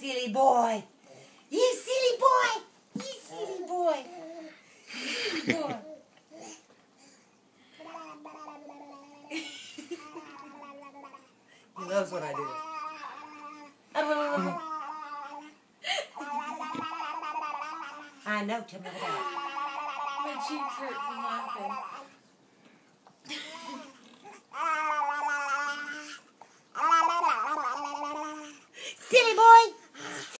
silly boy. You silly boy. You silly boy. Silly boy. He loves when I do it. I know, tell me about it. My cheeks hurt from laughing. Silly boy!